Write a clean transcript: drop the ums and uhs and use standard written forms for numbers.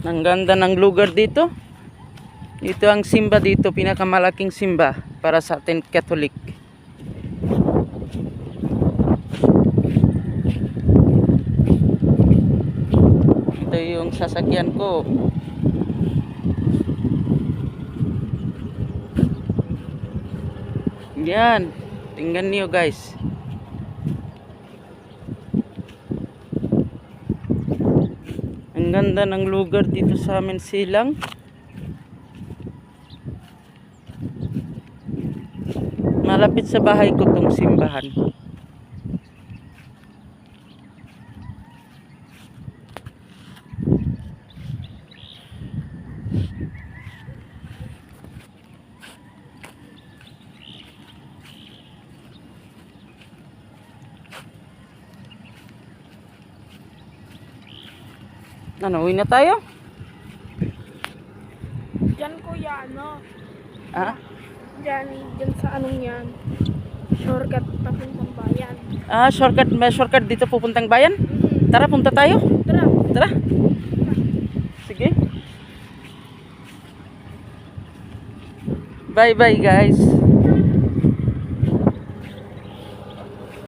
Ang ganda ng lugar dito. Ito ang simba dito, pinakamalaking simba para sa atin Catholic. Ito yung sasakyan ko. Yan, tingnan niyo guys. Ang ganda ng lugar dito sa amin silang. Malapit sa bahay ko tong simbahan. Ano, uwi na tayo? Diyan kuya, ano? Ah? Diyan sa anong yan? Shortcut papuntang bayan. Ah, shortcut, may shortcut dito pupuntang bayan? Mm-hmm. Tara, punta tayo. Tara. Tara. Sige. Bye-bye guys.